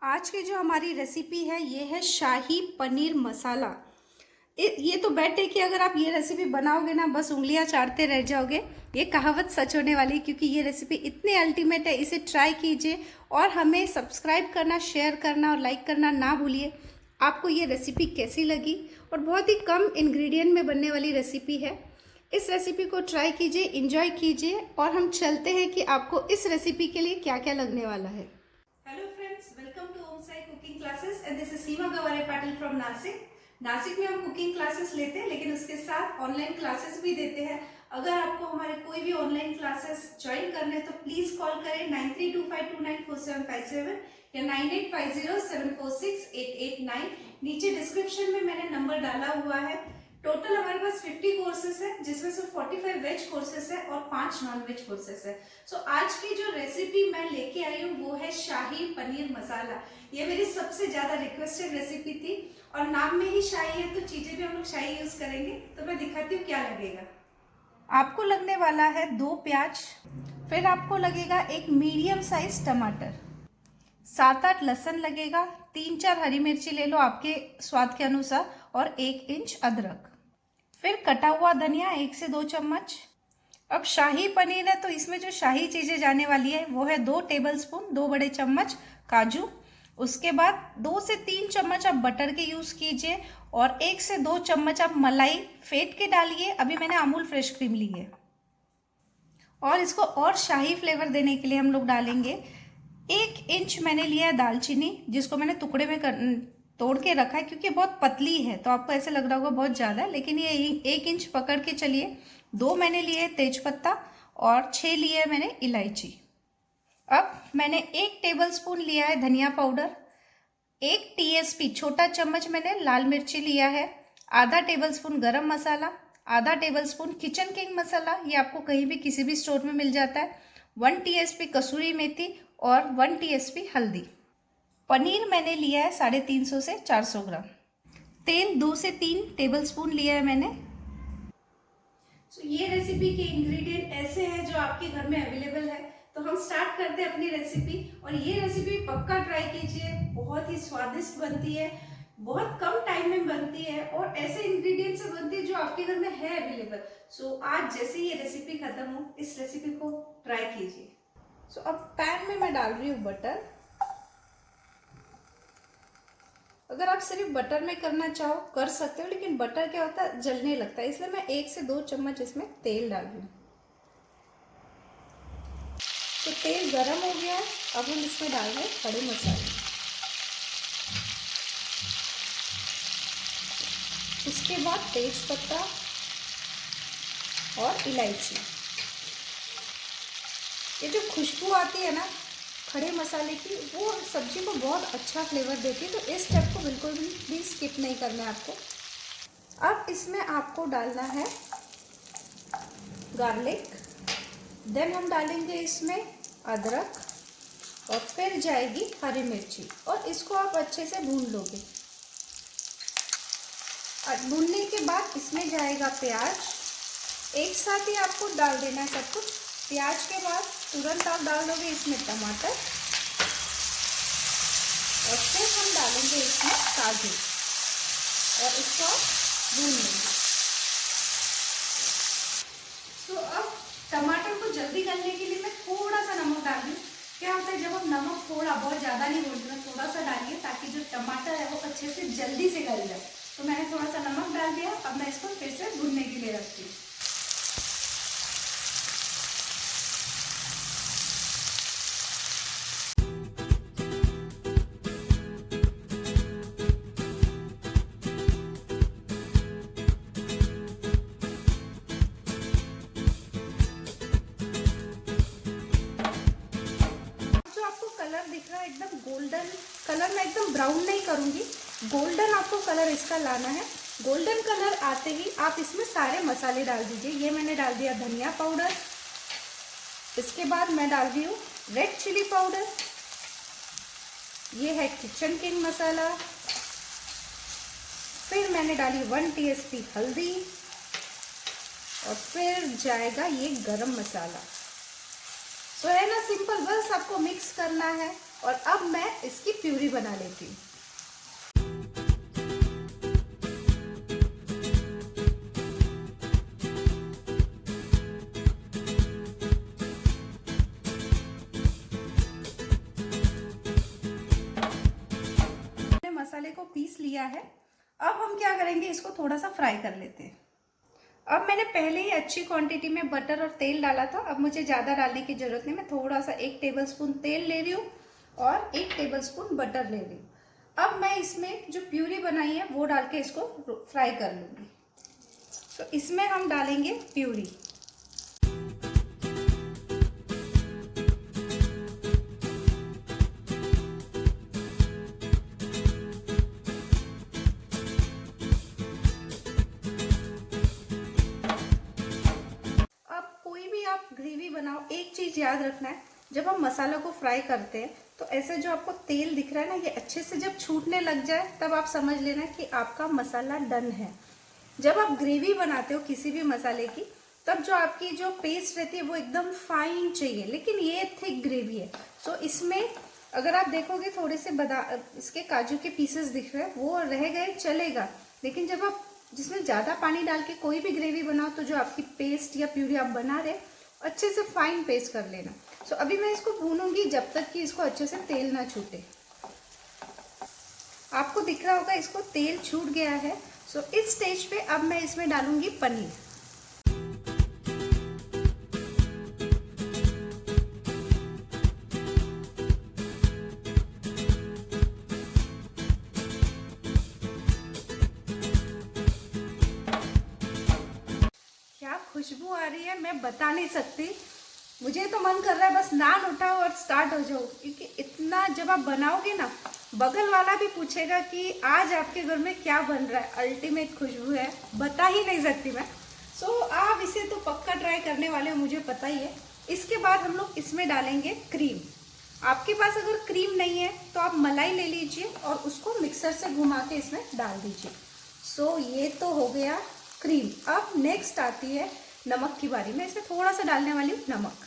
आज की जो हमारी रेसिपी है ये है शाही पनीर मसाला। ये तो बेट है कि अगर आप ये रेसिपी बनाओगे ना बस उंगलियां चाटते रह जाओगे। ये कहावत सच होने वाली क्योंकि ये रेसिपी इतनी अल्टीमेट है। इसे ट्राई कीजिए और हमें सब्सक्राइब करना, शेयर करना और लाइक करना ना भूलिए। आपको ये रेसिपी कैसी लगी? और बहुत ही कम इंग्रेडिएंट में बनने वाली रेसिपी है। इस रेसिपी को ट्राई कीजिए, इंजॉय कीजिए और हम चलते हैं कि आपको इस रेसिपी के लिए क्या क्या लगने वाला है। Hello friends, welcome to Om Sai cooking classes and this is Seema Gaware Patil from Nashik. Nashik में हम कुकिंग क्लासेस लेते हैं लेकिन उसके साथ ऑनलाइन क्लासेस भी देते हैं। अगर आपको हमारे कोई भी ऑनलाइन क्लासेस ज्वाइन करने हैं तो प्लीज कॉल करें 9325294757 या 9850746889। नीचे डिस्क्रिप्शन में मैंने नंबर डाला हुआ है। टोटल हमारे पास 50 कोर्सेस है जिसमें से 45 वेज कोर्सेस है और 5 नॉन वेज कोर्सेस है। सो आज की जो रेसिपी मैं लेके आई हूँ वो है शाही पनीर मसाला। ये मेरी सबसे ज्यादा रिक्वेस्टेड रेसिपी थी और नाम में ही शाही है तो चीजें भी हम लोग शाही यूज करेंगे। तो मैं दिखाती हूँ क्या लगेगा। आपको लगने वाला है 2 प्याज, फिर आपको लगेगा एक मीडियम साइज टमाटर, 7-8 लहसुन लगेगा, 3-4 हरी मिर्ची ले लो आपके स्वाद के अनुसार और 1 इंच अदरक, फिर कटा हुआ धनिया 1 से 2 चम्मच। अब शाही पनीर है तो इसमें जो शाही चीजें जाने वाली है वो है 2 टेबलस्पून 2 बड़े चम्मच काजू, उसके बाद 2 से 3 चम्मच आप बटर के यूज कीजिए और 1 से 2 चम्मच आप मलाई फेंट के डालिए। अभी मैंने अमूल फ्रेश क्रीम ली है और इसको और शाही फ्लेवर देने के लिए हम लोग डालेंगे 1 इंच मैंने लिया है दालचीनी, जिसको मैंने टुकड़े में तोड़ के रखा है क्योंकि बहुत पतली है तो आपको ऐसे लग रहा होगा बहुत ज़्यादा है, लेकिन ये 1 इंच पकड़ के चलिए। 2 मैंने लिए तेज पत्ता और 6 लिए मैंने इलायची। अब मैंने 1 टेबलस्पून लिया है धनिया पाउडर, 1 टीएसपी छोटा चम्मच मैंने लाल मिर्ची लिया है, आधा टेबलस्पून गरम मसाला, आधा टेबलस्पून किचन किंग मसाला, ये आपको कहीं भी किसी भी स्टोर में मिल जाता है, 1 टीएसपी कसूरी मेथी और 1 टीएसपी हल्दी। पनीर मैंने लिया है 350 से 400 ग्राम। तेल 2 से 3 टेबलस्पून लिया है मैंने। ये रेसिपी के इंग्रेडिएंट ऐसे हैं जो आपके घर में अवेलेबल है। तो हम स्टार्ट करते हैं अपनी रेसिपी और ये रेसिपी पक्का ट्राई कीजिए, बहुत ही स्वादिष्ट बनती है, बहुत कम टाइम में बनती है और ऐसे इंग्रेडिएंट से बनती है जो आपके घर में है अवेलेबल। सो आज जैसे ये रेसिपी खत्म हो इस रेसिपी को ट्राई कीजिए। अब पैन में मैं डाल रही हूँ बटर। अगर आप सिर्फ बटर में करना चाहो कर सकते हो, लेकिन बटर क्या होता है जलने लगता है, इसलिए मैं 1 से 2 चम्मच इसमें तेल डाल रही हूँ। तो तेल गरम हो गया है, अब हम इसमें डाल रहे हैं खड़े मसाले, उसके बाद तेज पत्ता और इलायची। ये जो खुशबू आती है ना खड़े मसाले की वो सब्जी को बहुत अच्छा फ्लेवर देती है, तो इस स्टेप को बिल्कुल भी स्किप नहीं करना है आपको। अब इसमें आपको डालना है गार्लिक, देन हम डालेंगे इसमें अदरक और फिर जाएगी हरी मिर्ची और इसको आप अच्छे से भून लोगे। भूनने के बाद इसमें जाएगा प्याज, एक साथ ही आपको डाल देना है सब कुछ। प्याज के बाद तुरंत आप डाल दोगे इसमें टमाटर और फिर हम डालेंगे इसमें काजू और इसको भून लेंगे। तो अब टमाटर को जल्दी गलने के लिए मैं थोड़ा सा नमक डाल दूँ। क्या होता है जब आप नमक थोड़ा बहुत ज़्यादा नहीं बोलते, थोड़ा सा डालिए ताकि जो टमाटर है वो अच्छे से जल्दी से गल जाए। तो मैंने थोड़ा सा नमक डाल दिया। अब मैं इसको फिर से भूनने के लिए रखती हूँ। दिख रहा है एकदम गोल्डन कलर, मैं एकदम ब्राउन नहीं करूंगी, गोल्डन आपको कलर इसका लाना है। गोल्डन कलर आते ही आप इसमें सारे मसाले डाल दीजिए। ये मैंने डाल दिया धनिया पाउडर, इसके बाद मैं डाल रही हूँ रेड चिली पाउडर, ये है किचन किंग मसाला, फिर मैंने डाली 1 टीएसपी हल्दी और फिर जाएगा ये गरम मसाला। तो है ना सिंपल, बस आपको मिक्स करना है और अब मैं इसकी प्यूरी बना लेती हूँ। मसाले को पीस लिया है। अब हम क्या करेंगे, इसको थोड़ा सा फ्राई कर लेते हैं। अब मैंने पहले ही अच्छी क्वांटिटी में बटर और तेल डाला था, अब मुझे ज़्यादा डालने की ज़रूरत नहीं। मैं थोड़ा सा 1 टेबलस्पून तेल ले रही हूँ और 1 टेबलस्पून बटर ले रही हूँ। अब मैं इसमें जो प्यूरी बनाई है वो डाल के इसको फ्राई कर लूँगी। तो इसमें हम डालेंगे प्यूरी। आप ग्रेवी बनाओ, एक चीज़ याद रखना है, जब हम मसाला को फ्राई करते हैं तो ऐसे जो आपको तेल दिख रहा है ना, ये अच्छे से जब छूटने लग जाए तब आप समझ लेना कि आपका मसाला डन है। जब आप ग्रेवी बनाते हो किसी भी मसाले की, तब जो आपकी जो पेस्ट रहती है वो एकदम फाइन चाहिए, लेकिन ये थिक ग्रेवी है। सो इसमें अगर आप देखोगे थोड़े से इसके काजू के पीसेस दिख रहे हैं, वो रह गए चलेगा, लेकिन जब आप जिसमें ज़्यादा पानी डाल के कोई भी ग्रेवी बनाओ तो जो आपकी पेस्ट या प्यूरी आप बना रहे अच्छे से फाइन पेस्ट कर लेना। सो अभी मैं इसको भूनूंगी जब तक कि इसको अच्छे से तेल ना छूटे। आपको दिख रहा होगा इसको तेल छूट गया है। सो इस स्टेज पे अब मैं इसमें डालूंगी पनीर। क्या खुशबू आ रही है, मैं बता नहीं सकती। मुझे तो मन कर रहा है बस नान उठाओ और स्टार्ट हो जाओ, क्योंकि इतना जब आप बनाओगे ना, बगल वाला भी पूछेगा कि आज आपके घर में क्या बन रहा है। अल्टीमेट खुशबू है, बता ही नहीं सकती मैं। सो आप इसे तो पक्का ट्राई करने वाले हो, मुझे पता ही है। इसके बाद हम लोग इसमें डालेंगे क्रीम। आपके पास अगर क्रीम नहीं है तो आप मलाई ले लीजिए और उसको मिक्सर से घुमा के इसमें डाल दीजिए। सो ये तो हो गया क्रीम। अब नेक्स्ट आती है नमक की बारी। मैं इसमें थोड़ा सा डालने वाली हूँ नमक।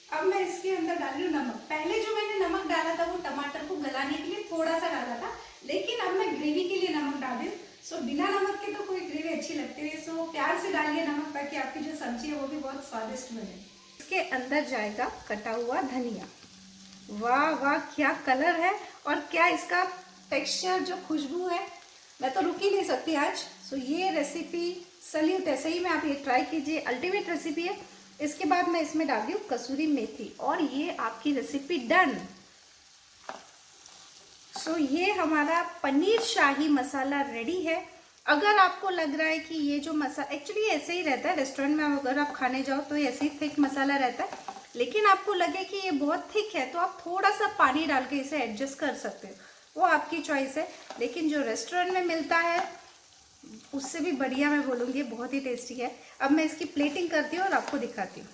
अब मैं इसके अंदर डाल रही हूँ नमक। पहले जो मैंने नमक डाला था वो टमाटर को गलाने के लिए थोड़ा सा डाला था, लेकिन अब मैं ग्रेवी के लिए नमक डाल रही हूँ। सो बिना नमक के तो कोई ग्रेवी अच्छी लगती है। सो प्यार से डालिए नमक, ताकि आपकी जो सब्जी है वो भी बहुत स्वादिष्ट बने। इसके अंदर जाएगा कटा हुआ धनिया। वाह वाह, क्या कलर है और क्या इसका टेक्स्चर, जो खुशबू है, मैं तो रुक ही नहीं सकती आज। सो ये रेसिपी सल्यूट है, सही में आप ये ट्राई कीजिए, अल्टीमेट रेसिपी है। इसके बाद मैं इसमें डाल दी हूँ कसूरी मेथी और ये आपकी रेसिपी डन। सो ये हमारा पनीर शाही मसाला रेडी है। अगर आपको लग रहा है कि ये जो मसाला एक्चुअली ऐसे ही रहता है, रेस्टोरेंट में अगर आप खाने जाओ तो ऐसे ही थिक मसाला रहता है, लेकिन आपको लगे कि ये बहुत थिक है तो आप थोड़ा सा पानी डाल के इसे एडजस्ट कर सकते हो, वो आपकी चॉइस है। लेकिन जो रेस्टोरेंट में मिलता है उससे भी बढ़िया, मैं बोलूँगी बहुत ही टेस्टी है। अब मैं इसकी प्लेटिंग करती हूँ और आपको दिखाती हूँ।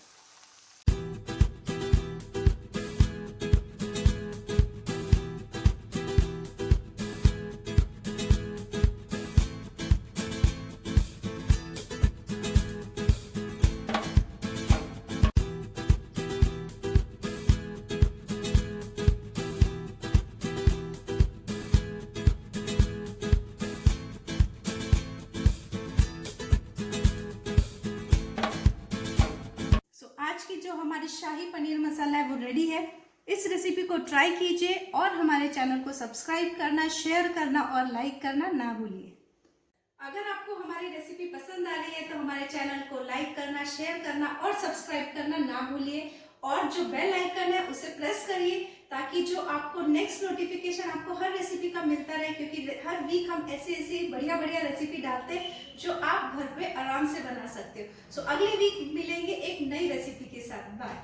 आज की जो हमारी शाही पनीर मसाला है वो रेडी है। इस रेसिपी को ट्राई कीजिए और हमारे चैनल को सब्सक्राइब करना, शेयर करना और लाइक करना ना भूलिए। अगर आपको हमारी रेसिपी पसंद आ रही है तो हमारे चैनल को लाइक करना, शेयर करना और सब्सक्राइब करना ना भूलिए, और जो बेल आइकन है उसे प्रेस करिए ताकि जो आपको नेक्स्ट नोटिफिकेशन आपको हर रेसिपी का मिलता रहे, क्योंकि हर वीक हम ऐसे बढ़िया रेसिपी डालते हैं जो आप घर पे आराम से बना सकते हो। सो अगले वीक मिलेंगे एक नई रेसिपी के साथ। बाय।